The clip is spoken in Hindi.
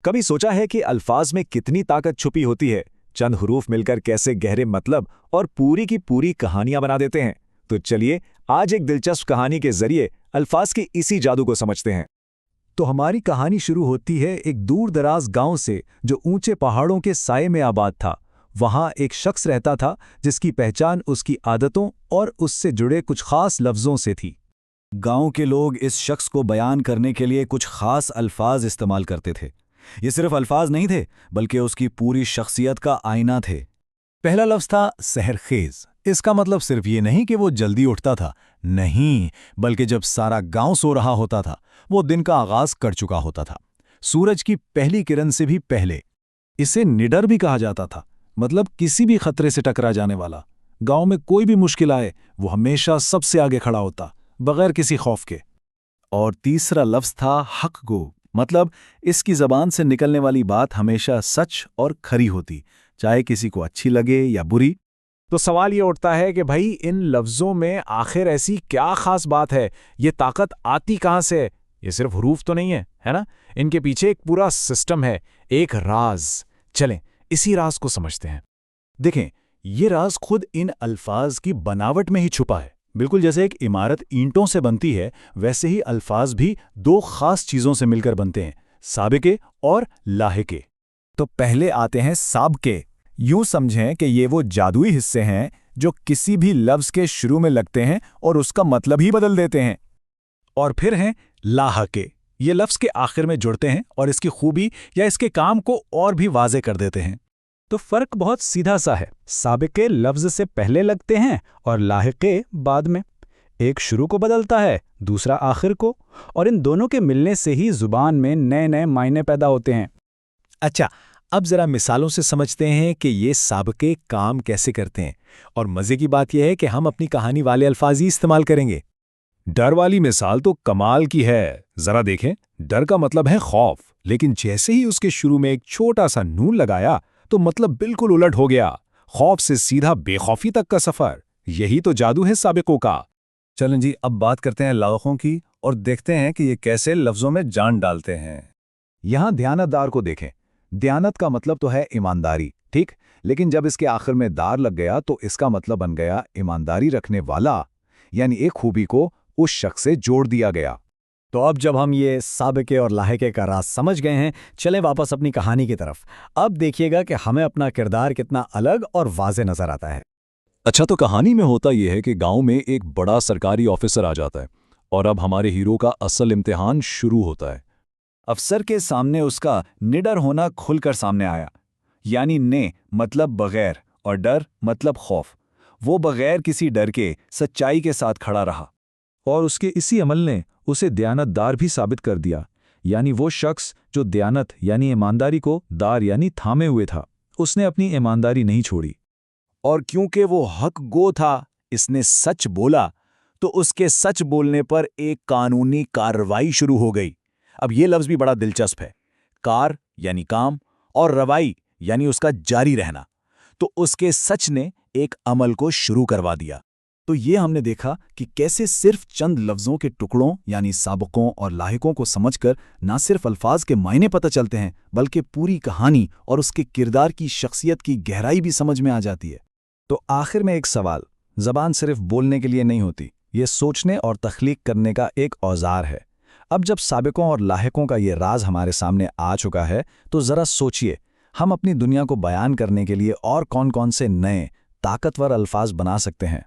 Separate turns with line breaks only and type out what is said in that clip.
कभी सोचा है कि अल्फाज में कितनी ताकत छुपी होती है? चंद हुरूफ मिलकर कैसे गहरे मतलब और पूरी की पूरी कहानियां बना देते हैं। तो चलिए आज एक दिलचस्प कहानी के जरिए अल्फाज के इसी जादू को समझते हैं। तो हमारी कहानी शुरू होती है एक दूर दराज गांव से जो ऊंचे पहाड़ों के साये में आबाद था। वहां एक शख्स रहता था जिसकी पहचान उसकी आदतों और उससे जुड़े कुछ खास लफ्जों से थी।
गांव के लोग इस शख्स को बयान करने के लिए कुछ खास अल्फाज इस्तेमाल करते थे। ये सिर्फ अल्फाज नहीं थे, बल्कि उसकी पूरी शख्सियत का आईना थे।
पहला लफ्ज था सहरखेज। इसका मतलब सिर्फ ये नहीं कि वो जल्दी उठता था, नहीं, बल्कि जब सारा गांव सो रहा होता था, वो दिन का आगाज कर चुका होता था, सूरज की पहली किरण से भी पहले। इसे निडर भी कहा जाता था, मतलब किसी भी खतरे से टकरा जाने वाला। गांव में कोई भी मुश्किल आए, वो हमेशा सबसे आगे खड़ा होता, बगैर किसी खौफ के।
और तीसरा लफ्ज था हक गो, मतलब इसकी जबान से निकलने वाली बात हमेशा सच और खरी होती, चाहे किसी को अच्छी लगे या बुरी।
तो सवाल ये उठता है कि भाई इन लफ्जों में आखिर ऐसी क्या खास बात है? ये ताकत आती कहां से? ये सिर्फ हुरूफ तो नहीं है ना? इनके पीछे एक पूरा सिस्टम है, एक राज। चलें इसी राज को समझते हैं।
देखें, ये राज खुद इन अल्फाज की बनावट में ही छुपा है। बिल्कुल जैसे एक इमारत ईंटों से बनती है, वैसे ही अल्फाज भी दो खास चीजों से मिलकर बनते हैं, साबिके और लाहिके।
तो पहले आते हैं साबके। यूं समझें कि ये वो जादुई हिस्से हैं जो किसी भी लफ्ज के शुरू में लगते हैं और उसका मतलब ही बदल देते हैं।
और फिर हैं लाहके। ये लफ्ज के आखिर में जुड़ते हैं और इसकी खूबी या इसके काम को और भी वाज़े कर देते हैं।
तो फर्क बहुत सीधा सा है, साबिके लफ्ज से पहले लगते हैं और लाहिके बाद में। एक शुरू को बदलता है, दूसरा आखिर को, और इन दोनों के मिलने से ही जुबान में नए नए मायने पैदा होते हैं।
अच्छा, अब जरा मिसालों से समझते हैं कि ये साबिके काम कैसे करते हैं। और मजे की बात यह है कि हम अपनी कहानी वाले अल्फाज ही इस्तेमाल करेंगे। डर वाली मिसाल तो कमाल की है। जरा देखें, डर का मतलब है खौफ, लेकिन जैसे ही उसके शुरू में एक छोटा सा नून लगाया तो मतलब बिल्कुल उलट हो गया। खौफ से सीधा बेखौफी तक का सफर। यही तो जादू है साबिकों का।
चलें जी, अब बात करते हैं लाहकों की और देखते हैं कि ये कैसे लफ्जों में जान डालते हैं।
यहां दयानतदार को देखें। दयानत का मतलब तो है ईमानदारी, ठीक, लेकिन जब इसके आखिर में दार लग गया तो इसका मतलब बन गया ईमानदारी रखने वाला, यानी एक खूबी को उस शख्स से जोड़ दिया गया।
तो अब जब हम ये साबिके और लाहिके का राज समझ गए हैं, चलें वापस अपनी कहानी की तरफ। अब देखिएगा कि हमें अपना किरदार कितना अलग और वाज़े नजर आता है।
अच्छा, तो कहानी में होता यह है कि गांव में एक बड़ा सरकारी ऑफिसर आ जाता है और अब हमारे हीरो का असल इम्तिहान शुरू होता है।
अफसर के सामने उसका निडर होना खुलकर सामने आया, यानी ने मतलब बगैर और डर मतलब खौफ। वो बगैर किसी डर के सच्चाई के साथ खड़ा रहा।
और उसके इसी अमल ने उसे दयानतदार भी साबित कर दिया, यानी वो शख्स जो दयानत यानी ईमानदारी को दार यानी थामे हुए था, उसने अपनी ईमानदारी नहीं छोड़ी।
और क्योंकि वो हक गो था, इसने सच बोला, तो उसके सच बोलने पर एक कानूनी कार्रवाई शुरू हो गई। अब ये लफ्ज भी बड़ा दिलचस्प है। कार यानी काम और रवाई यानी उसका जारी रहना। तो उसके सच ने एक अमल को शुरू करवा दिया।
तो ये हमने देखा कि कैसे सिर्फ चंद लफ्जों के टुकड़ों यानी साबिकों और लाहिकों को समझकर ना सिर्फ अल्फाज के मायने पता चलते हैं, बल्कि पूरी कहानी और उसके किरदार की शख्सियत की गहराई भी समझ में आ जाती है। तो आखिर में एक सवाल, ज़बान सिर्फ बोलने के लिए नहीं होती, ये सोचने और तख्लीक करने का एक औजार है। अब जब साबिकों और लाहिकों का ये राज हमारे सामने आ चुका है, तो ज़रा सोचिए, हम अपनी दुनिया को बयान करने के लिए और कौन कौन से नए ताकतवर अल्फाज बना सकते हैं।